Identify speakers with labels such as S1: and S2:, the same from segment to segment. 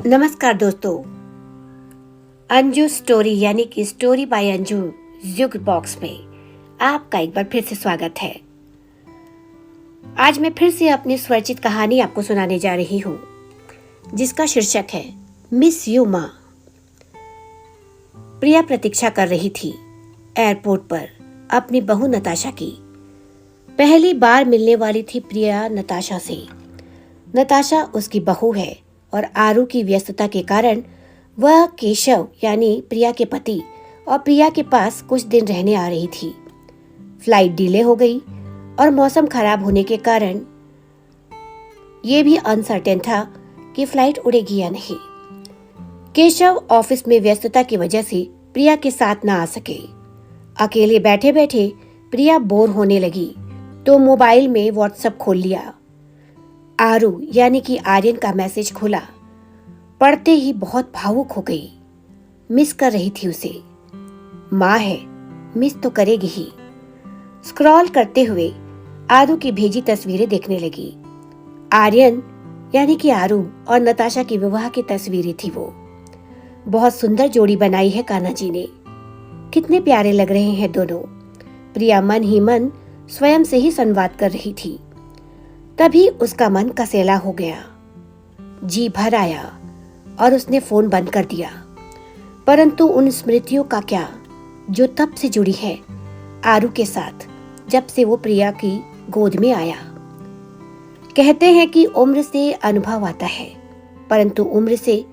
S1: नमस्कार दोस्तों, अंजू स्टोरी यानी कि स्टोरी बाय अंजू जुग बॉक्स में आपका एक बार फिर से स्वागत है। आज मैं फिर से अपनी स्वरचित कहानी आपको सुनाने जा रही हूँ, जिसका शीर्षक है मिस यू माँ। प्रिया प्रतीक्षा कर रही थी एयरपोर्ट पर अपनी बहू नताशा की। पहली बार मिलने वाली थी प्रिया नताशा से। नताशा उसकी बहू है और आरू की व्यस्तता के कारण वह केशव यानी प्रिया के पति और प्रिया के पास कुछ दिन रहने आ रही थी। फ्लाइट डिले हो गई और मौसम खराब होने के कारण ये भी अनसर्टेन था कि फ्लाइट उड़ेगी या नहीं। केशव ऑफिस में व्यस्तता की वजह से प्रिया के साथ ना आ सके। अकेले बैठे बैठे प्रिया बोर होने लगी तो मोबाइल में व्हाट्सएप खोल लिया। आरू यानी कि आर्यन का मैसेज खोला। पढ़ते ही बहुत भावुक हो गई। मिस कर रही थी उसे। माँ है, मिस तो करेगी ही। स्क्रॉल करते हुए आरू की भेजी तस्वीरें देखने लगी। आर्यन यानी कि आरू और नताशा की विवाह की तस्वीरें थी वो। बहुत सुंदर जोड़ी बनाई है कान्हा जी ने। कितने प्यारे लग रहे हैं दोनों। प्रिया मन ही मन स्वयं से ही संवाद कर रही थी। तभी उसका मन कसेला हो गया। जी भर आया और उसने फोन बंद कर दिया। परंतु उन स्मृतियों का क्या जो तब से जुड़ी है आरू के साथ, जब से वो प्रिया की गोद में आया। कहते हैं कि उम्र से अनुभव आता है, परंतु उम्र से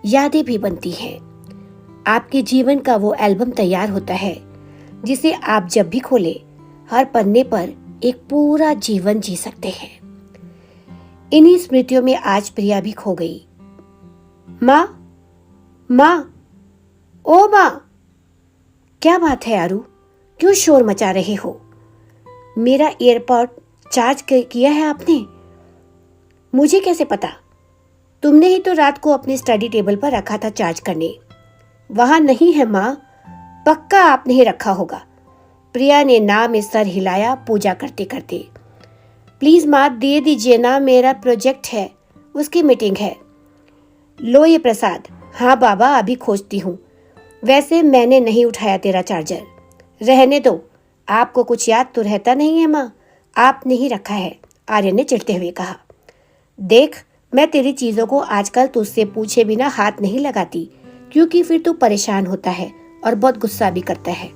S1: यादें भी बनती हैं। आपके जीवन का वो एल्बम तैयार होता है जिसे आप जब भी खोले हर पन्ने पर एक पूरा जीवन जी सकते हैं। इन्हीं स्मृतियों में आज प्रिया भी खो गई। माँ, माँ, ओ माँ। क्या बात है आरू, क्यों शोर मचा रहे हो? मेरा एयरपॉड चार्ज किया है आपने? मुझे कैसे पता? तुमने ही तो रात को अपने स्टडी टेबल पर रखा था चार्ज करने। वहां नहीं है माँ, पक्का आपने ही रखा होगा। प्रिया ने ना में सर हिलाया पूजा करते करते। प्लीज माँ दे दीजिए ना, मेरा प्रोजेक्ट है, उसकी मीटिंग है। लो ये प्रसाद। हाँ बाबा, अभी खोजती हूँ। वैसे मैंने नहीं उठाया तेरा चार्जर। रहने दो, आपको कुछ याद तो रहता नहीं है माँ, आपने ही रखा है, आर्यन ने चिढ़ते हुए कहा। देख, मैं तेरी चीज़ों को आजकल तुझसे पूछे बिना हाथ नहीं लगाती, क्योंकि फिर तू परेशान होता है और बहुत गुस्सा भी करता है।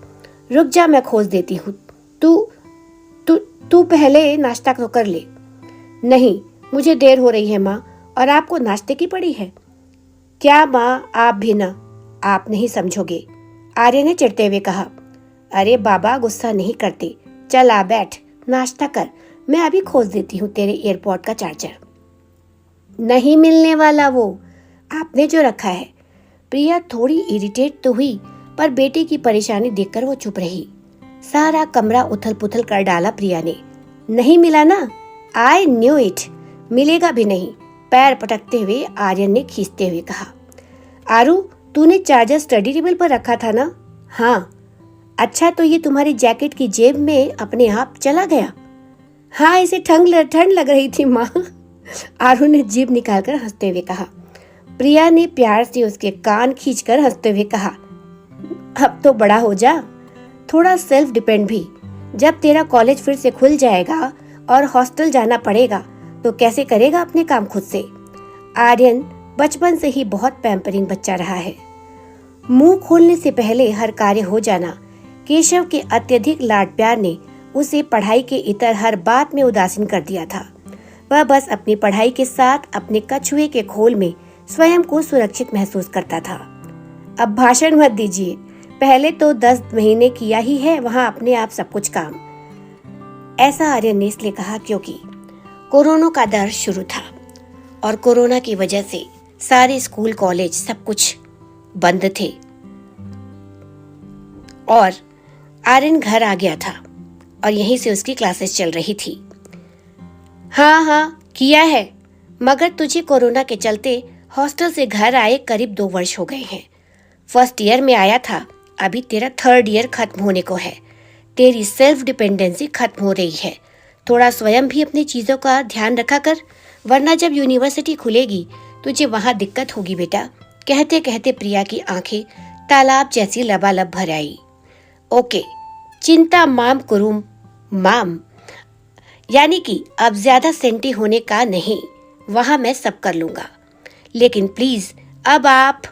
S1: रुक जा, मैं खोज देती हूँ। तू तू तू पहले नाश्ता तो कर ले। नहीं, मुझे देर हो रही है माँ, और आपको नाश्ते की पड़ी है। क्या माँ, आप भी ना, आप नहीं समझोगे, आर्य ने चिढ़ते हुए कहा। अरे बाबा, गुस्सा नहीं करते, चल आ बैठ, नाश्ता कर, मैं अभी खोज देती हूँ तेरे एयरपॉड का चार्जर। नहीं मिलने वाला वो, आपने जो रखा है। प्रिया थोड़ी इरिटेट तो हुई, पर बेटे की परेशानी देखकर वो चुप रही। सारा कमरा उथल पुथल कर डाला प्रिया ने। नहीं मिला ना? आई न्यू इट, मिलेगा भी नहीं, पैर पटकते हुए आर्यन ने खींचते हुए कहा। आरू, तूने चार्जर स्टडी टेबल पर रखा था ना? हाँ। अच्छा, तो ये तुम्हारी जैकेट की जेब में अपने आप चला गया? हाँ, इसे ठंड लग रही थी माँ, आरू ने जीभ निकालकर हंसते हुए कहा। प्रिया ने प्यार से उसके कान खींचकर हंसते हुए कहा, अब तो बड़ा हो जा, थोड़ा सेल्फ डिपेंड भी। जब तेरा कॉलेज फिर से खुल जाएगा और हॉस्टल जाना पड़ेगा तो कैसे करेगा अपने काम खुद से? आर्यन बचपन से ही बहुत पैम्परिंग बच्चा रहा है। मुंह खोलने से पहले हर कार्य हो जाना केशव के अत्यधिक लाड प्यार ने उसे पढ़ाई के इतर हर बात में उदासीन कर दिया था। वह बस अपनी पढ़ाई के साथ अपने कछुए के खोल में स्वयं को सुरक्षित महसूस करता था। अब भाषण मत दीजिए, पहले तो 10 महीने किया ही है वहां अपने आप सब कुछ काम। ऐसा आर्यन ने इसलिए कहा क्योंकि कोरोना का दौर शुरू था और कोरोना की वजह से सारे स्कूल कॉलेज सब कुछ बंद थे और आर्यन घर आ गया था और यहीं से उसकी क्लासेस चल रही थी। हाँ किया है, मगर तुझे कोरोना के चलते हॉस्टल से घर आए करीब 2 वर्ष हो गए हैं। फर्स्ट ईयर में आया था, अभी तेरा 3rd ईयर खत्म होने को है। तेरी सेल्फ डिपेंडेंसी खत्म हो रही है। थोड़ा स्वयं भी अपनी चीज़ों का ध्यान रखा कर, वरना जब यूनिवर्सिटी खुलेगी तुझे वहां दिक्कत होगी बेटा। कहते कहते प्रिया की आंखें तालाब जैसी लबालब भर आई। ओके, चिंता माम कुरुम माम, यानी कि अब ज्यादा सेंटी होने का नहीं, वहां मैं सब कर लूंगा। लेकिन प्लीज अब आप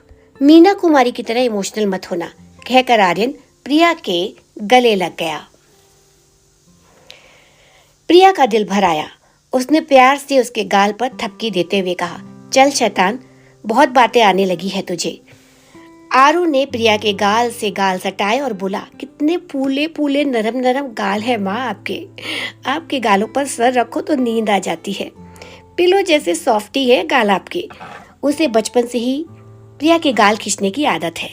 S1: मीना कुमारी की तरह इमोशनल मत होना, कहकर आर्यन प्रिया के गले लग गया। प्रिया का दिल भर आया। उसने प्यार से उसके गाल पर थपकी देते हुए कहा, चल शैतान, बहुत बातें आने लगी है तुझे। आरू ने प्रिया के गाल से गाल सटाए और बोला, कितने फूले फूले नरम नरम गाल है माँ आपके गालों पर सर रखो तो नींद आ जाती है। पिलो जैसे सॉफ्टी है गाल आपके। उसे बचपन से ही प्रिया के गाल खींचने की आदत है,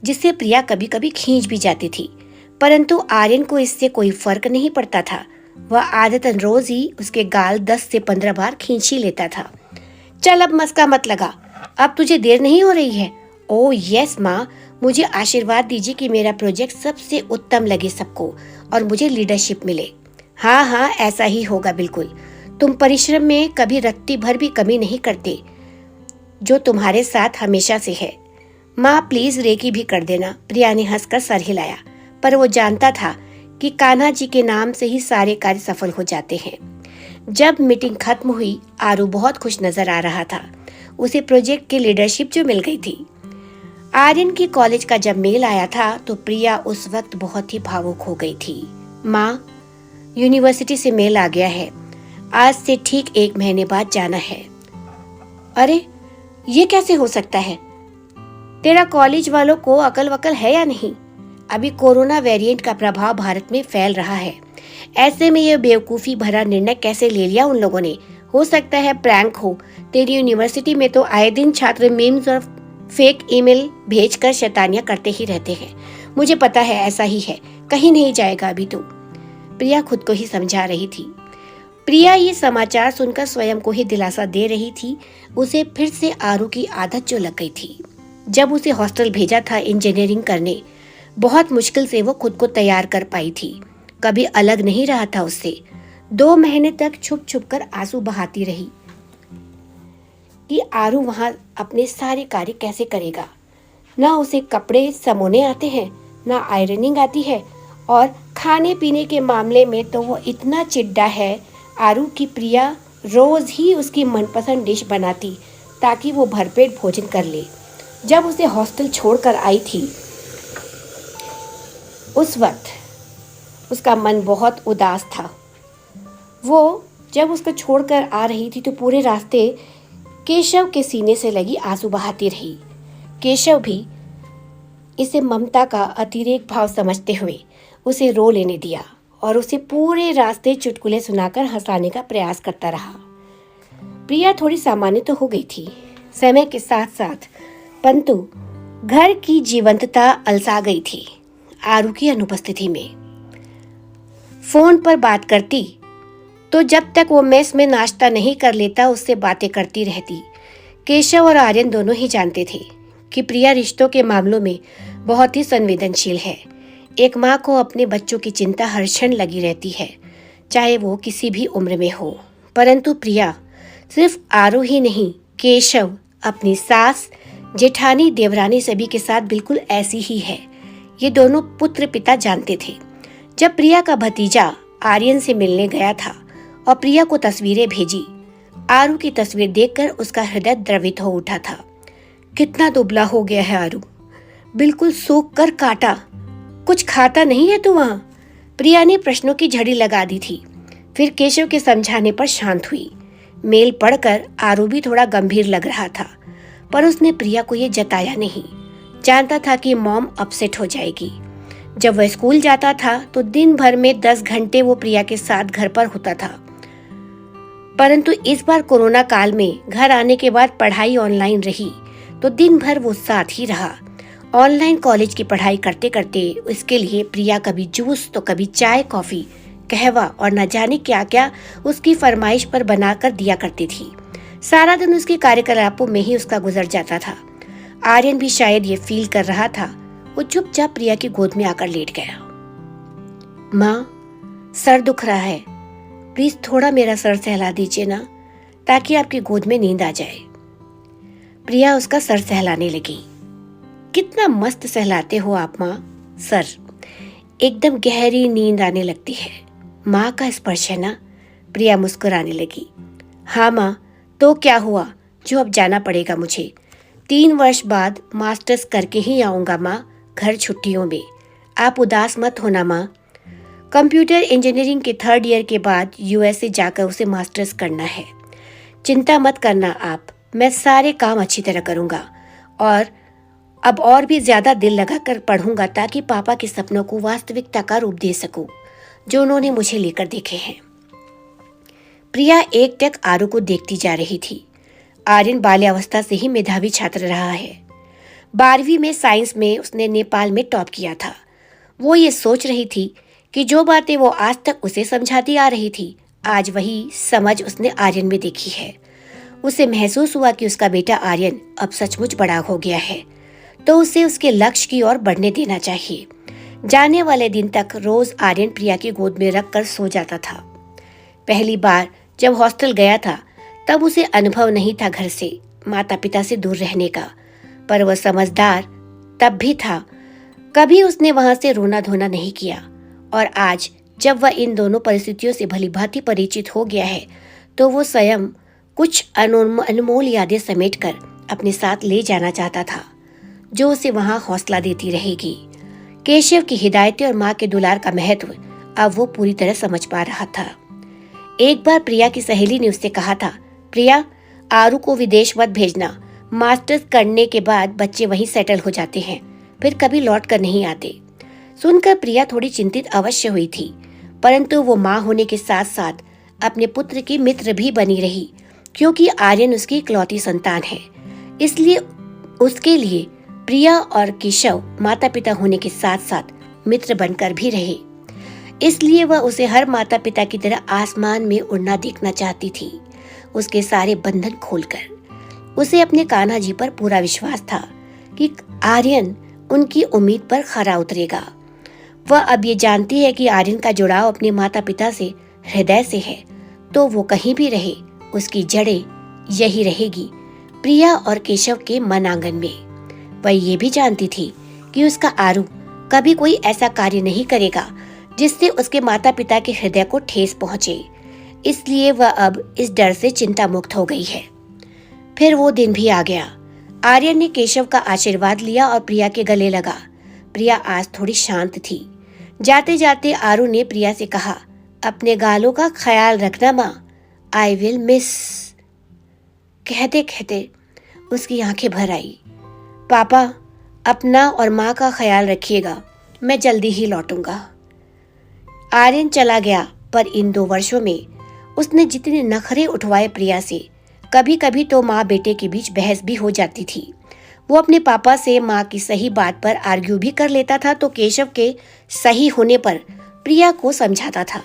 S1: जिससे प्रिया कभी कभी खींच भी जाती थी, परंतु आर्यन को इससे कोई फर्क नहीं पड़ता था। वह आदतन रोज ही उसके गाल 10 से 15 बार खींच ही लेता था। चल अब मस्का मत लगा, अब तुझे देर नहीं हो रही है। ओह यस माँ, मुझे आशीर्वाद दीजिए कि मेरा प्रोजेक्ट सबसे उत्तम लगे सबको और मुझे लीडरशिप मिले। हाँ हाँ, ऐसा ही होगा बिल्कुल। तुम परिश्रम में कभी रत्ती भर भी कमी नहीं करते, जो तुम्हारे साथ हमेशा से है। माँ प्लीज रेकी भी कर देना। प्रिया ने हंसकर सर हिलाया, पर वो जानता था कि कान्हा जी के नाम से ही सारे कार्य सफल हो जाते हैं। जब मीटिंग खत्म हुई, आरू बहुत खुश नजर आ रहा था। उसे प्रोजेक्ट की लीडरशिप जो मिल गई थी। आर्यन की कॉलेज का जब मेल आया था तो प्रिया उस वक्त बहुत ही भावुक हो गई थी। माँ, यूनिवर्सिटी से मेल आ गया है, आज से ठीक 1 महीने बाद जाना है। अरे ये कैसे हो सकता है? तेरा कॉलेज वालों को अकल वकल है या नहीं? अभी कोरोना वेरिएंट का प्रभाव भारत में फैल रहा है। ऐसे में ये बेवकूफी भरा निर्णय कैसे ले लिया उन लोगों ने? हो सकता है प्रैंक हो। तेरी यूनिवर्सिटी में तो आए दिन छात्र मीम्स और फेक ईमेल भेजकर शैतानियां करते ही रहते हैं। मुझे पता है ऐसा ही है, कहीं नहीं जाएगा अभी तो। प्रिया खुद को ही समझा रही थी। प्रिया ये समाचार सुनकर स्वयं को ही दिलासा दे रही थी। उसे फिर से आरू की आदत जो लग गई थी। जब उसे हॉस्टल भेजा था इंजीनियरिंग करने, बहुत मुश्किल से वो खुद को तैयार कर पाई थी। कभी अलग नहीं रहा था उससे। 2 महीने तक छुप छुप कर आंसू बहाती रही कि आरू वहां अपने सारे कार्य कैसे करेगा। ना उसे कपड़े समोने आते हैं, ना आयरनिंग आती है, और खाने पीने के मामले में तो वो इतना चिड्डा है आरू की प्रिया रोज ही उसकी मनपसंद डिश बनाती ताकि वो भरपेट भोजन कर ले। जब उसे हॉस्टल छोड़कर आई थी उस वक्त उसका मन बहुत उदास था। वो जब उसको छोड़कर आ रही थी तो पूरे रास्ते केशव के सीने से लगी आंसू बहाती रही। केशव भी इसे ममता का अतिरेक भाव समझते हुए उसे रो लेने दिया और उसे पूरे रास्ते चुटकुले सुनाकर हंसाने का प्रयास करता रहा। प्रिया थोड़ी सामान्य तो हो गई थी समय के साथ साथ, परंतु घर की जीवंतता अलसा गई थी आरू की अनुपस्थिति में। फोन पर बात करती तो जब तक वो मेस में नाश्ता नहीं कर लेता उससे बातें करती रहती। केशव और आर्यन दोनों ही जानते थे कि प्रिया रिश्तों के मामलों में बहुत ही संवेदनशील है। एक माँ को अपने बच्चों की चिंता हर क्षण लगी रहती है, चाहे वो किसी भी उम्र में हो। परंतु प्रिया सिर्फ आरू ही नहीं, केशव, अपनी सास, जेठानी, देवरानी सभी के साथ बिल्कुल ऐसी ही है। ये दोनों पुत्र पिता जानते थे। जब प्रिया का भतीजा आर्यन से मिलने गया था और प्रिया को तस्वीरें भेजी, आरू की तस्वीर देखकर उसका हृदय द्रवित हो उठा था। कितना दुबला हो गया है आरू, बिल्कुल सूख कर काटा। कुछ खाता नहीं है तू वहाँ? प्रिया ने प्रश्नों की झड़ी लगा दी थी। फिर केशव के समझाने पर शांत हुई। मेल पढ़कर आरू भी थोड़ा गंभीर लग रहा था, पर उसने प्रिया को ये जताया नहीं। जानता था कि मॉम अपसेट हो जाएगी। जब वह स्कूल जाता था तो दिन भर में 10 घंटे वो प्रिया के साथ घर पर होता था, परंतु इस बार कोरोना काल में घर आने के बाद पढ़ाई ऑनलाइन रही तो दिन भर वो साथ ही रहा। ऑनलाइन कॉलेज की पढ़ाई करते करते इसके लिए प्रिया कभी जूस तो कभी चाय, कॉफी, कहवा और न जाने क्या क्या उसकी फरमाइश पर बनाकर दिया करती थी। सारा दिन उसके कार्यकलापों में ही उसका गुजर जाता था। आर्यन भी शायद ये फील कर रहा था। वो चुपचाप प्रिया की गोद में आकर लेट गया। माँ, सर दुख रहा है, प्लीज थोड़ा मेरा सर सहला दीजिए ना, ताकि आपकी गोद में नींद आ जाए। प्रिया उसका सर सहलाने लगी। कितना मस्त सहलाते हो आप माँ, सर। एकदम गहरी नींद आने लगती है। माँ का स्पर्श है ना? प्रिया मुस्कुराने लगी। हाँ माँ, तो क्या हुआ जो अब जाना पड़ेगा मुझे? 3 वर्ष बाद मास्टर्स करके ही आऊँगा माँ, घर छुट्टियों में। आप उदास मत होना माँ। कंप्यूटर इंजीनियरिंग के 3rd ईयर के बाद USA जाकर उसे मास्टर्स करना है। चिंता मत करना आप, मैं सारे काम अच्छी तरह करूँगा और अब और भी ज़्यादा दिल लगाकर पढ़ूंगा ताकि पापा के सपनों को वास्तविकता का रूप दे सकूं, जो उन्होंने मुझे लेकर देखे हैं। प्रिया एकटक आरू को देखती जा रही थी। आर्यन बाल्यावस्था से ही मेधावी छात्र रहा है। 12वीं में साइंस में उसने नेपाल में टॉप किया था। वो ये सोच रही थी कि जो बातें वो आज तक उसे समझाती आ रही थी, आज वही समझ उसने आर्यन में देखी है। उसे महसूस हुआ कि उसका बेटा आर्यन अब सचमुच बड़ा हो गया है, तो उसे उसके लक्ष्य की ओर बढ़ने देना चाहिए। जाने वाले दिन तक रोज आर्यन प्रिया की गोद में रखकर सो जाता था। पहली बार जब हॉस्टल गया था तब उसे अनुभव नहीं था घर से, माता पिता से दूर रहने का, पर वह समझदार तब भी था। कभी उसने वहां से रोना धोना नहीं किया, और आज जब वह इन दोनों परिस्थितियों से भलीभांति परिचित हो गया है तो वो स्वयं कुछ अनमोल यादें समेटकर अपने साथ ले जाना चाहता था, जो उसे वहां हौसला देती रहेगी। केशव की हिदायतें और माँ के दुलार का महत्व अब वो पूरी तरह समझ पा रहा था। एक बार प्रिया की सहेली ने उससे कहा था, प्रिया, आरू को विदेश मत भेजना। मास्टर्स करने के बाद बच्चे वहीं सेटल हो जाते हैं, फिर कभी लौट कर नहीं आते। सुनकर प्रिया थोड़ी चिंतित अवश्य हुई थी, परंतु वो माँ होने के साथ साथ अपने पुत्र की मित्र भी बनी रही, क्योंकि आर्यन उसकी इकलौती संतान है। इसलिए उसके लिए प्रिया और केशव माता पिता होने के साथ साथ मित्र बनकर भी रहे। इसलिए वह उसे हर माता पिता की तरह आसमान में उड़ना देखना चाहती थी, उसके सारे बंधन खोलकर। उसे अपने कान्हा जी पर पूरा विश्वास था कि आर्यन उनकी उम्मीद पर खरा उतरेगा। वह अब ये जानती है कि आर्यन का जुड़ाव अपने माता पिता से हृदय से है, तो वो कहीं भी रहे, उसकी जड़ें यही रहेगी, प्रिया और केशव के मन आंगन में। वह ये भी जानती थी कि उसका आरू कभी कोई ऐसा कार्य नहीं करेगा जिससे उसके माता पिता के हृदय को ठेस पहुंचे। इसलिए वह अब इस डर से चिंता मुक्त हो गई है। फिर वो दिन भी आ गया। आर्यन ने केशव का आशीर्वाद लिया और प्रिया के गले लगा। प्रिया आज थोड़ी शांत थी। जाते जाते आरू ने प्रिया से कहा, अपने गालों का ख्याल रखना माँ, आई विल मिस। कहते कहते उसकी आंखें भर आई। पापा, अपना और माँ का ख्याल रखिएगा, मैं जल्दी ही लौटूंगा। आर्यन चला गया, पर इन 2 वर्षों में उसने जितने नखरे उठवाए प्रिया से, कभी कभी तो माँ बेटे के बीच बहस भी हो जाती थी। वो अपने पापा से माँ की सही बात पर आर्ग्यू भी कर लेता था, तो केशव के सही होने पर प्रिया को समझाता था।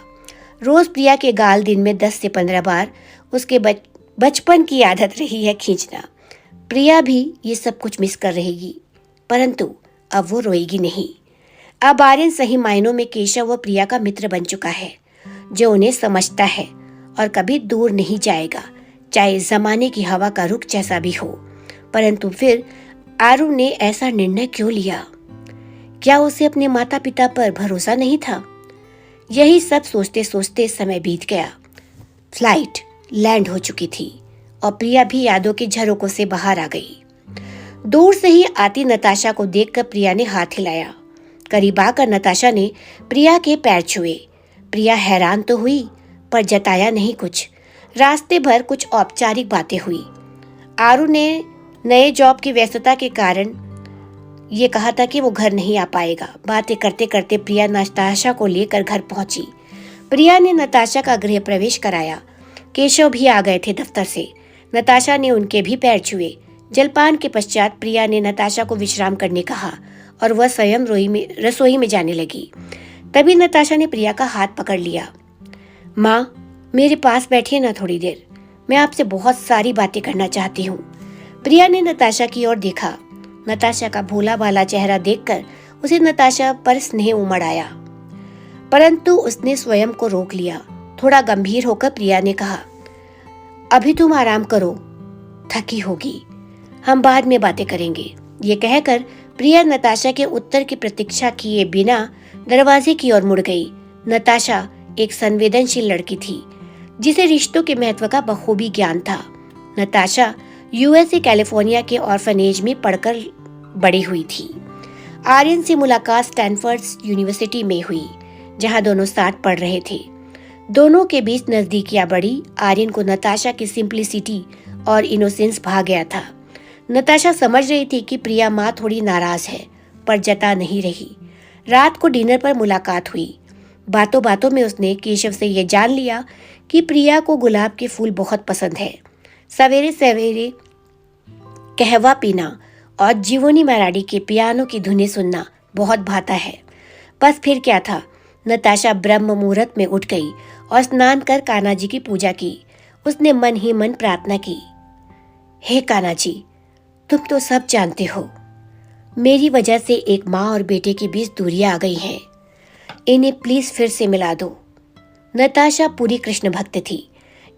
S1: रोज प्रिया के गाल दिन में 10 से 15 बार उसके बचपन की आदत रही है खींचना। प्रिया भी ये सब कुछ मिस कर रहेगी, परंतु अब वो रोएगी नहीं। अब आर्यन सही मायनों में केशव व प्रिया का मित्र बन चुका है, जो उन्हें समझता है और कभी दूर नहीं जाएगा, चाहे जमाने की हवा का रुख जैसा भी हो। परंतु फिर आरू ने ऐसा निर्णय क्यों लिया? क्या उसे अपने माता पिता पर भरोसा नहीं था? यही सब सोचते सोचते समय बीत गया। फ्लाइट लैंड हो चुकी थी और प्रिया भी यादों के झरोकों से बाहर आ गई। दूर से ही आती नताशा को देखकर प्रिया ने हाथ हिलाया। करीब आकर नताशा ने प्रिया के पैर छुए। प्रिया हैरान तो हुई, पर जताया नहीं कुछ। रास्ते भर कुछ औपचारिक बातें हुई। आरू ने नए जॉब की व्यस्तता के कारण ये कहा था कि वो घर नहीं आ पाएगा। बातें करते करते प्रिया नताशा को लेकर घर पहुंची। प्रिया ने नताशा का गृह प्रवेश कराया। केशव भी आ गए थे दफ्तर से। नताशा ने उनके भी पैर छुए। जलपान के पश्चात प्रिया ने नताशा को विश्राम करने कहा और वह स्वयं रसोई में जाने लगी। तभी नताशा ने प्रिया का हाथ पकड़ लिया। माँ, मेरे पास बैठिए ना थोड़ी देर, मैं आपसे बहुत सारी बातें करना चाहती हूँ। प्रिया ने नताशा की ओर देखा। नताशा का भोला भाला चेहरा देखकर उसे नताशा पर स्नेह उमड़ आया, परंतु उसने स्वयं को रोक लिया। थोड़ा गंभीर होकर प्रिया ने कहा, अभी तुम आराम करो, थकी होगी। हम बाद में बातें करेंगे। ये कहकर प्रिया नताशा के उत्तर की प्रतीक्षा किए बिना दरवाजे की ओर मुड़ गई। नताशा एक संवेदनशील लड़की थी जिसे रिश्तों के महत्व का बखूबी ज्ञान था। नताशा यूएसए कैलिफोर्निया के ऑर्फनेज में पढ़कर बड़ी हुई थी। आर्यन से मुलाकात स्टैनफोर्ड यूनिवर्सिटी में हुई, जहां दोनों साथ पढ़ रहे थे। दोनों के बीच नजदीकियां बढ़ी। आर्यन को नताशा की सिंप्लिसिटी और इनोसेंस भा गया था। नताशा समझ रही थी कि प्रिया माँ थोड़ी नाराज है, पर जता नहीं रही। रात को डिनर पर मुलाकात हुई। बातों बातों में उसने केशव से यह जान लिया कि प्रिया को गुलाब के फूल बहुत पसंद है। सवेरे सवेरे कहवा पीना और जीवोनी मराठी के पियानो की धुनें सुनना बहुत भाता है। बस फिर क्या था, नताशा ब्रह्म मुहूर्त में उठ गई और स्नान कर कान्हा जी की पूजा की। उसने मन ही मन प्रार्थना की, हे कान्हा जी, तुम तो सब जानते हो, मेरी वजह से एक माँ और बेटे के बीच दूरियां आ गई हैं। इन्हें प्लीज फिर से मिला दो। नताशा पूरी कृष्ण भक्त थी।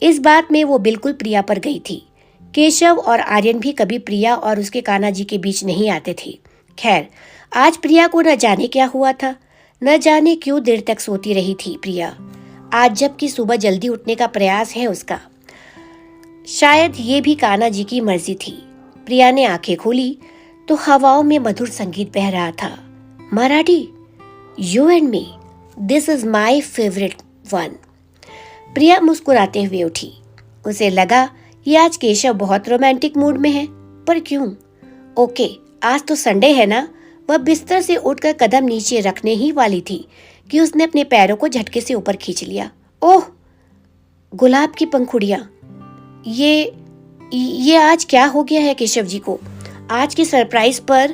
S1: इस बात में वो बिल्कुल प्रिया पर गई थी। केशव और आर्यन भी कभी प्रिया और उसके कान्हा जी के बीच नहीं आते थे। खैर, आज प्रिया को न जाने क्या हुआ था, न जाने क्यों देर तक सोती रही थी प्रिया। आज जबकि सुबह जल्दी उठने का प्रयास है उसका। शायद ये भी कान्हा जी की मर्जी थी। प्रिया ने आंखें खोली तो हवाओं में मधुर संगीत बह रहा था। Marathi, you and me, this is my favourite one. Priya मुस्कुराते हुए उठी। उसे लगा कि आज केशव बहुत रोमांटिक मूड में है, पर क्यों? ओके, आज तो संडे है ना। वह बिस्तर से उठकर कदम नीचे रखने ही वाली थी कि उसने अपने पैरों को झटके से ऊपर खींच लिया। ओह, गुलाब की पंखुड़ियां! ये आज क्या हो गया है केशव जी को? आज के सरप्राइज पर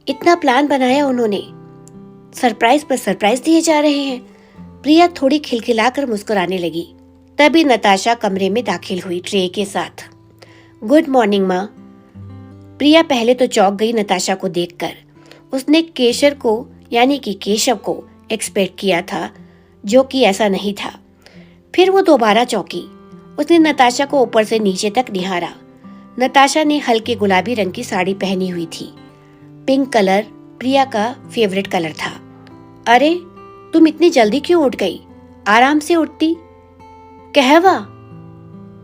S1: इतना प्लान बनाया उन्होंने, सरप्राइज पर सरप्राइज दिए जा रहे हैं। प्रिया थोड़ी खिलखिलाकर मुस्कुराने लगी। तभी नताशा कमरे में दाखिल हुई ट्रे के साथ। गुड मॉर्निंग माँ। प्रिया पहले तो चौंक गई नताशा को देखकर। उसने केशर को यानी कि केशव को एक्सपेक्ट किया था, जो कि ऐसा नहीं था। फिर वो दोबारा चौंकी। उसने नताशा को ऊपर से नीचे तक निहारा। नताशा ने हल्के गुलाबी रंग की साड़ी पहनी हुई थी। पिंक कलर प्रिया का फेवरेट कलर था। अरे, तुम इतनी जल्दी क्यों उठ गई? आराम से उठती। कहवा,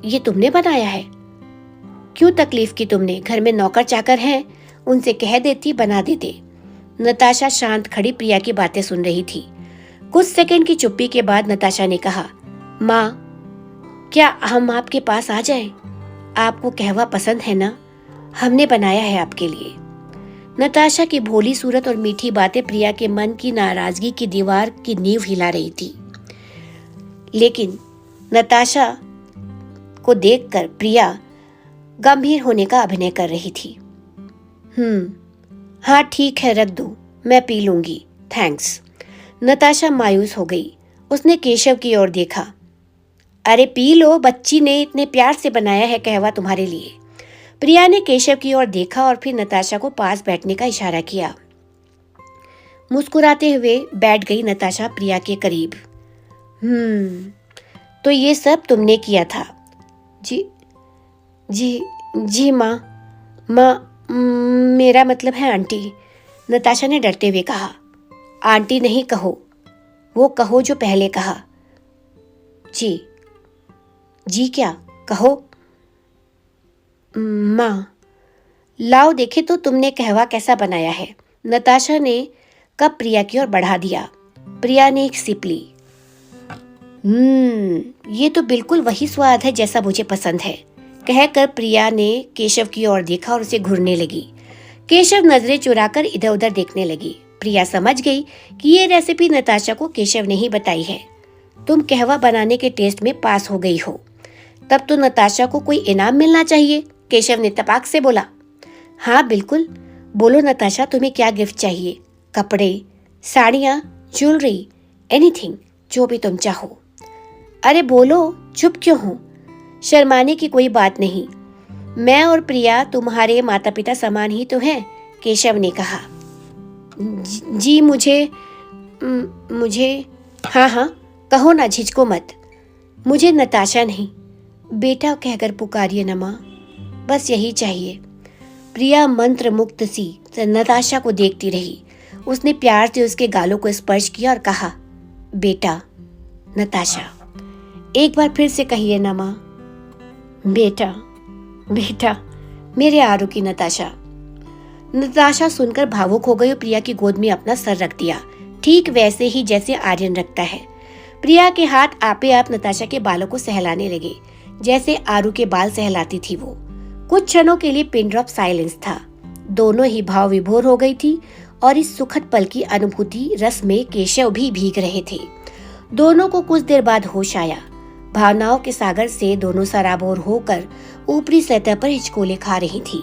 S1: ये तुमने बनाया है? क्यों तकलीफ की तुमने? घर में नौकर चाकर हैं, उनसे कह देती बना देते। नताशा शांत खड़ी प्रिया की बातें सुन रही थी। कुछ सेकंड की चुप्पी के बाद नताशा ने कहा, माँ, क्या हम आपके पास आ जाएं? आपको कहवा पसंद है ना? हमने बनाया है आपके लिए। नताशा की भोली सूरत और मीठी बातें प्रिया के मन की नाराजगी की दीवार की नींव हिला रही थी। लेकिन नताशा को देखकर प्रिया गंभीर होने का अभिनय कर रही थी। हाँ ठीक है, रख दो, मैं पी लूंगी, थैंक्स। नताशा मायूस हो गई। उसने केशव की ओर देखा। अरे पी लो, बच्ची ने इतने प्यार से बनाया है कहवा तुम्हारे लिए। प्रिया ने केशव की ओर देखा और फिर नताशा को पास बैठने का इशारा किया। मुस्कुराते हुए बैठ गई नताशा प्रिया के करीब। तो ये सब तुमने किया था? जी माँ, मेरा मतलब है आंटी। नताशा ने डरते हुए कहा। आंटी नहीं कहो, वो कहो जो पहले कहा। जी क्या कहो? माँ, लाओ देखे तो तुमने कहवा कैसा बनाया है। नताशा ने कप प्रिया की ओर बढ़ा दिया। प्रिया ने एक सिप ली। ये तो बिल्कुल वही स्वाद है जैसा मुझे पसंद है, कहकर प्रिया ने केशव की ओर देखा और उसे घूरने लगी। केशव नजरें चुराकर इधर उधर देखने लगी। प्रिया समझ गई कि ये रेसिपी नताशा को केशव ने ही बताई है। तुम कहवा बनाने के टेस्ट में पास हो गई हो, तब तो नताशा को कोई इनाम मिलना चाहिए, केशव ने तपाक से बोला। हाँ बिल्कुल, बोलो नताशा, तुम्हें क्या गिफ्ट चाहिए? कपड़े, साड़ियाँ, ज्वेलरी, एनीथिंग, जो भी तुम चाहो। अरे बोलो, चुप क्यों हो? शर्माने की कोई बात नहीं, मैं और प्रिया तुम्हारे माता पिता समान ही तो हैं, केशव ने कहा। जी मुझे हाँ कहो ना, झिझको मत। मुझे नताशा नहीं, बेटा कहकर पुकारिए न माँ। बस यही चाहिए। प्रिया मंत्र मुक्त सी नताशा को देखती रही। उसने प्यार से उसके गालों को स्पर्श किया और कहा, बेटा। नताशा, एक बार फिर से कहिए ना माँ। बेटा, बेटा, मेरे आरू की नताशा। नताशा सुनकर भावुक हो गई और प्रिया की गोद में अपना सर रख दिया, ठीक वैसे ही जैसे आर्यन रखता है। प्रिया के हाथ आपे आप नताशा के बालों को सहलाने लगे, जैसे आरू के बाल सहलाती थी वो। कुछ क्षणों के लिए पिन ड्रॉप साइलेंस था। दोनों ही भाव विभोर हो गई थी और इस सुखद पल की अनुभूति रस में केशव भी भीग रहे थे। दोनों को कुछ देर बाद होश आया। भावनाओं के सागर से दोनों सराबोर होकर ऊपरी सतह पर हिचकोले खा रही थी।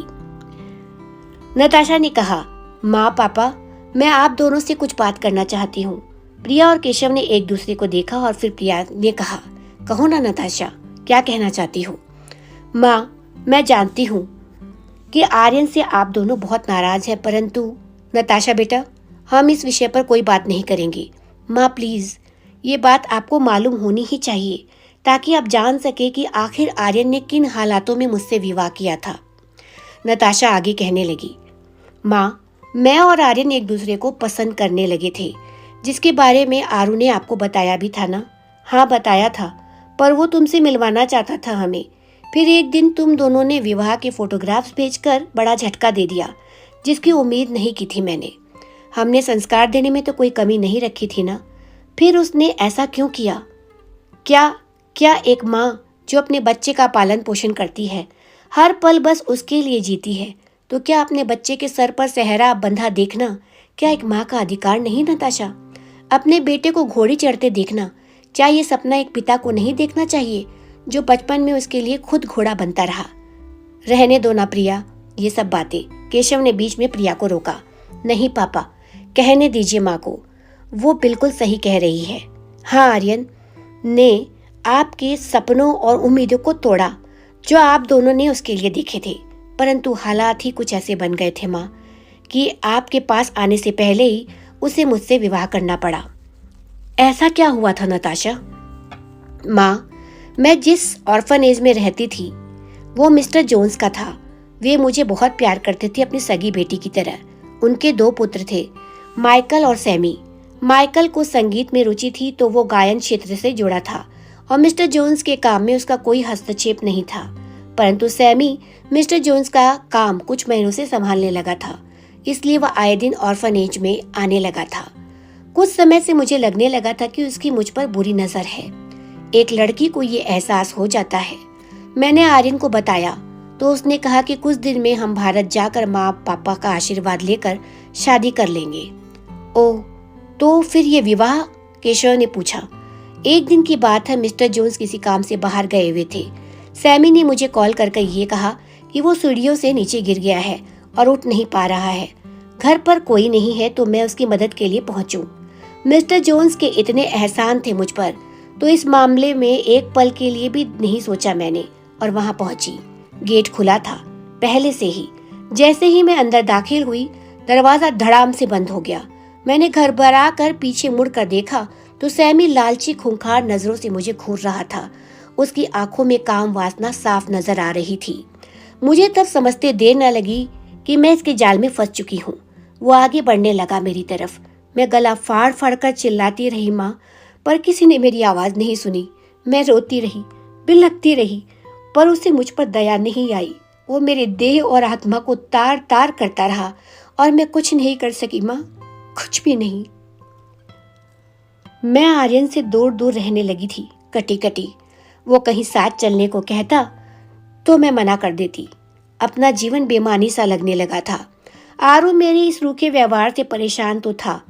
S1: नताशा ने कहा, माँ पापा, मैं आप दोनों से कुछ बात करना चाहती हूँ। प्रिया और केशव ने एक दूसरे को देखा और फिर प्रिया ने कहा, कहो ना नताशा, क्या कहना चाहती हो? माँ, मैं जानती हूँ कि आर्यन से आप दोनों बहुत नाराज हैं, परंतु नताशा बेटा, हम इस विषय पर कोई बात नहीं करेंगे। माँ प्लीज, ये बात आपको मालूम होनी ही चाहिए ताकि आप जान सके कि आखिर आर्यन ने किन हालातों में मुझसे विवाह किया था। नताशा आगे कहने लगी, माँ, मैं और आर्यन एक दूसरे को पसंद करने लगे थे, जिसके बारे में आरू ने आपको बताया भी था ना? हाँ बताया था, पर वो तुमसे मिलवाना चाहता था हमें। फिर एक दिन तुम दोनों ने विवाह के फोटोग्राफ्स भेजकर बड़ा झटका दे दिया, जिसकी उम्मीद नहीं की थी मैंने। हमने संस्कार देने में तो कोई कमी नहीं रखी थी ना? फिर उसने ऐसा क्यों किया? क्या एक माँ जो अपने बच्चे का पालन पोषण करती है, हर पल बस उसके लिए जीती है, तो क्या अपने बच्चे के सर पर सेहरा बंधा देखना क्या एक माँ का अधिकार नहीं नताशा? अपने बेटे को घोड़ी चढ़ते देखना, क्या ये सपना एक पिता को नहीं देखना चाहिए जो बचपन में उसके लिए खुद घोड़ा बनता रहा? रहने दो ना प्रिया ये सब बातें। केशव ने बीच में प्रिया को रोका। नहीं पापा, कहने दीजिए माँ को, वो बिल्कुल सही कह रही है। हाँ, आर्यन ने आपके सपनों और उम्मीदों को तोड़ा जो आप दोनों ने उसके लिए देखे थे, परंतु हालात ही कुछ ऐसे बन गए थे माँ कि आपके पास आने से पहले ही उसे मुझसे विवाह करना पड़ा। ऐसा क्या हुआ था नताशा? माँ, मैं जिस ऑर्फनेज में रहती थी वो मिस्टर जोन्स का था। वे मुझे बहुत प्यार करते थे, अपनी सगी बेटी की तरह। उनके 2 पुत्र थे, माइकल और सैमी। माइकल को संगीत में रुचि थी तो वो गायन क्षेत्र से जुड़ा था और मिस्टर जोन्स के काम में उसका कोई हस्तक्षेप नहीं था, परंतु सैमी मिस्टर जोन्स का काम कुछ महीनों से संभालने लगा था, इसलिए वह आए दिन ऑर्फनेज में आने लगा था। कुछ समय से मुझे लगने लगा था कि उसकी मुझ पर बुरी नजर है। एक लड़की को ये एहसास हो जाता है। मैंने आर्यन को बताया तो उसने कहा कि कुछ दिन में हम भारत जाकर माँ पापा का आशीर्वाद लेकर शादी कर लेंगे। ओह, तो फिर ये विवाह? केशव ने पूछा। एक दिन की बात है, मिस्टर जोन्स किसी काम से बाहर गए हुए थे। सैमी ने मुझे कॉल करके ये कहा कि वो सीढ़ियों से नीचे गिर गया है और उठ नहीं पा रहा है। घर पर कोई नहीं है तो मैं उसकी मदद के लिए पहुंचूं। मिस्टर जोन्स के इतने एहसान थे मुझ पर, तो इस मामले में एक पल के लिए भी नहीं सोचा मैंने और वहां पहुंची। गेट खुला था पहले से ही। जैसे ही मैं अंदर दाखिल हुई, दरवाजा धड़ाम से बंद हो गया। मैंने घबरा कर पीछे मुड़कर देखा तो सैमी लालची खूंखार नजरों से मुझे घूर रहा था। उसकी आंखों में काम वासना साफ नजर आ रही थी। मुझे तब समझते देर न लगी कि मैं इसके जाल में फंस चुकी हूँ। वो आगे बढ़ने लगा मेरी तरफ। मैं गला फाड़ फाड़ कर चिल्लाती रही माँ, पर किसी ने मेरी आवाज नहीं सुनी। मैं रोती रही, बिलखती रही, पर उसे मुझ पर दया नहीं आई। वो मेरे देह और आत्मा को तार तार करता रहा और मैं कुछ नहीं कर सकी माँ, कुछ भी नहीं। मैं आर्यन से दूर दूर रहने लगी थी, कटी कटी। वो कहीं साथ चलने को कहता तो मैं मना कर देती। अपना जीवन बेमानी सा लगने लगा था। आरू मेरे इस रूखे व्यवहार से परेशान तो था,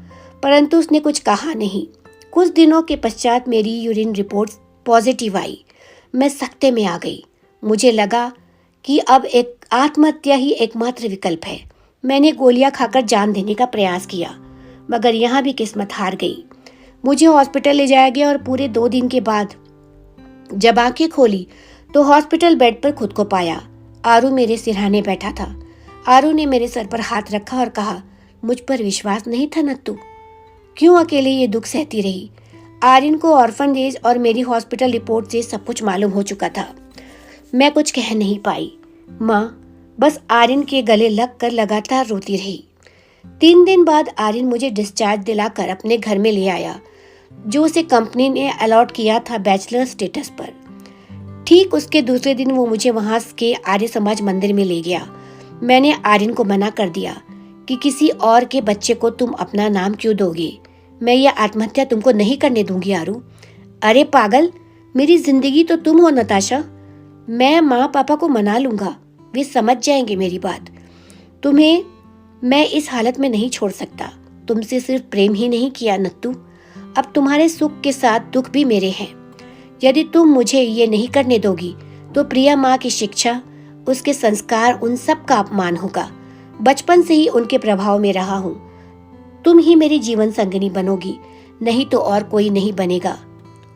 S1: परंतु उसने कुछ कहा नहीं। कुछ दिनों के पश्चात मेरी यूरिन रिपोर्ट पॉजिटिव आई। मैं सख्ते में आ गई। मुझे लगा कि अब एक आत्महत्या ही एकमात्र विकल्प है। मैंने गोलियां खाकर जान देने का प्रयास किया, मगर यहाँ भी किस्मत हार गई। मुझे हॉस्पिटल ले जाया गया और पूरे 2 दिन के बाद जब आंखें खोली तो हॉस्पिटल बेड पर खुद को पाया। आरू मेरे सिरहाने बैठा था। आरू ने मेरे सर पर हाथ रखा और कहा, मुझ पर विश्वास नहीं था नत्तू? क्यों अकेले ये दुख सहती रही? आर्यन को ऑर्फनेज और मेरी हॉस्पिटल रिपोर्ट से सब कुछ मालूम हो चुका था। मैं कुछ कह नहीं पाई। माँ बस आर्यन के गले लग कर लगातार रोती रही। 3 दिन बाद आर्यन मुझे डिस्चार्ज दिलाकर अपने घर में ले आया, जो उसे कंपनी ने अलॉट किया था बैचलर स्टेटस पर। ठीक उसके दूसरे दिन वो मुझे वहां के आर्य समाज मंदिर में ले गया। मैंने आर्यन को मना कर दिया कि किसी और के बच्चे को तुम अपना नाम क्यों दोगे। मैं यह आत्महत्या तुमको नहीं करने दूंगी आरू। अरे पागल, मेरी जिंदगी तो तुम हो नताशा। मैं माँ पापा को मना लूंगा, वे समझ जाएंगे मेरी बात। तुम्हें मैं इस हालत में नहीं छोड़ सकता। तुमसे सिर्फ प्रेम ही नहीं किया नत्तू, अब तुम्हारे सुख के साथ दुख भी मेरे हैं। यदि तुम मुझे ये नहीं करने दोगी तो प्रिया माँ की शिक्षा, उसके संस्कार, उन सब का अपमान होगा। बचपन से ही उनके प्रभाव में रहा हूँ। तुम ही मेरी जीवन संगिनी बनोगी, नहीं तो और कोई नहीं बनेगा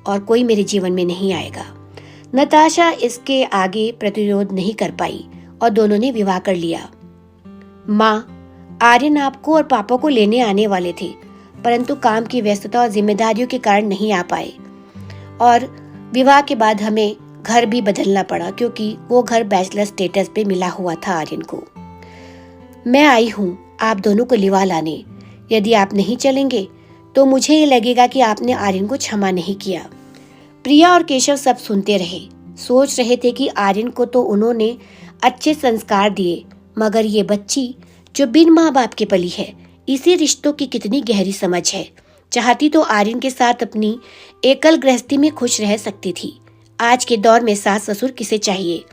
S1: और कोई मेरे जीवन में नहीं आएगा। नताशा इसके आगे प्रतिरोध नहीं कर पाई और दोनों ने विवाह कर लिया। माँ, आर्यन आपको और पापा को लेने आने वाले थे, परंतु काम की व्यस्तता और जिम्मेदारियों के कारण नहीं आ पाए और विवाह के बाद हमें घर भी बदलना पड़ा, क्योंकि वो घर बैचलर स्टेटस पे मिला हुआ था आर्यन को। मैं आई हूँ आप दोनों को लिवा लाने। यदि आप नहीं चलेंगे तो मुझे ये लगेगा कि आपने आर्यन को क्षमा नहीं किया। प्रिया और केशव सब सुनते रहे, सोच रहे थे कि आर्यन को तो उन्होंने अच्छे संस्कार दिए, मगर ये बच्ची जो बिन माँ बाप के पली है, इसी रिश्तों की कितनी गहरी समझ है। चाहती तो आर्यन के साथ अपनी एकल गृहस्थी में खुश रह सकती थी। आज के दौर में सास ससुर किसे चाहिए,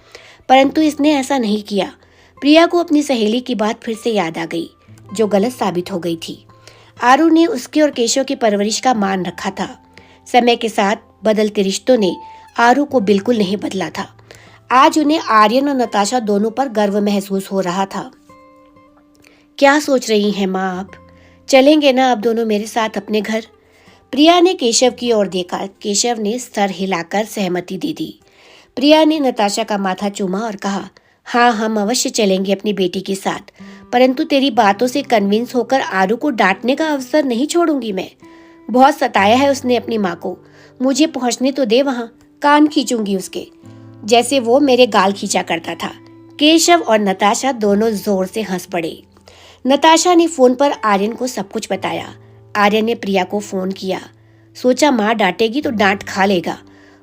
S1: परंतु इसने ऐसा नहीं किया। प्रिया को अपनी सहेली की बात फिर से याद आ गई, जो गलत साबित हो गई थी। आरू ने उसके और केशव की परवरिश का मान रखा था। समय के साथ बदलते रिश्तों ने आरू को बिल्कुल नहीं बदला था। आज उन्हें आर्यन और नताशा दोनों पर गर्व महसूस हो रहा था। क्या सोच रही हैं माँ आप? चलेंगे ना आप दोनों मेरे साथ अपने घर? प्रिया ने केशव की ओर देखा। केशव ने सर हिलाकर सहमति दे दी। प्रिया ने नताशा का माथा चूमा और कहा, हाँ हम अवश्य चलेंगे अपनी बेटी के साथ, परंतु तेरी बातों से कन्विंस होकर आरू को डांटने का अवसर नहीं छोड़ूंगी मैं। बहुत सताया है उसने अपनी माँ को। मुझे पहुंचने तो दे वहां, कान खींचूंगी उसके, जैसे वो मेरे गाल खींचा करता था। केशव और नताशा दोनों जोर से हंस पड़े। नताशा ने फोन पर आर्यन को सब कुछ बताया। आर्यन ने प्रिया को फोन किया। सोचा माँ डांटेगी तो डांट खा लेगा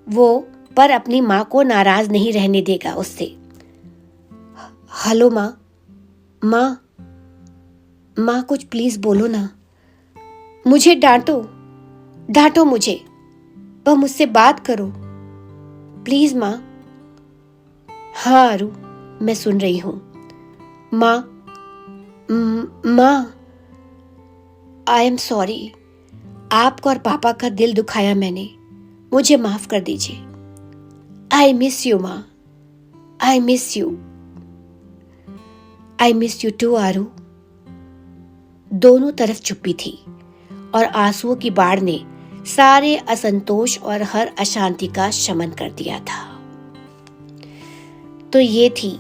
S1: वो, पर अपनी माँ को नाराज नहीं रहने देगा उससे। हेलो माँ, माँ, माँ कुछ प्लीज बोलो ना। मुझे डांटो, डांटो मुझे, वह मुझसे बात करो प्लीज माँ। हाँ आरू, मैं सुन रही हूँ। माँ, माँ, आई एम सॉरी, आपको और पापा का दिल दुखाया मैंने, मुझे माफ कर दीजिए। आई मिस यू माँ, I miss you. I miss you too Aru. दोनों तरफ चुप्पी थी और आंसुओं की बाढ़ ने सारे असंतोष और हर अशांति का शमन कर दिया था। तो ये थी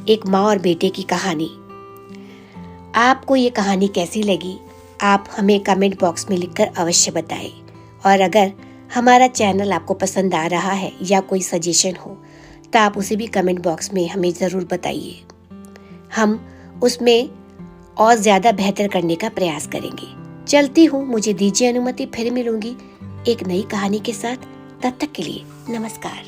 S1: एक माँ और बेटे की कहानी। आपको ये कहानी कैसी लगी आप हमें कमेंट बॉक्स में लिखकर अवश्य बताएं। और अगर हमारा चैनल आपको पसंद आ रहा है या कोई सजेशन हो तो आप उसे भी कमेंट बॉक्स में हमें ज़रूर बताइए। हम उसमें और ज़्यादा बेहतर करने का प्रयास करेंगे। चलती हूँ, मुझे दीजिए अनुमति, फिर मिलूंगी एक नई कहानी के साथ। तब तक के लिए नमस्कार।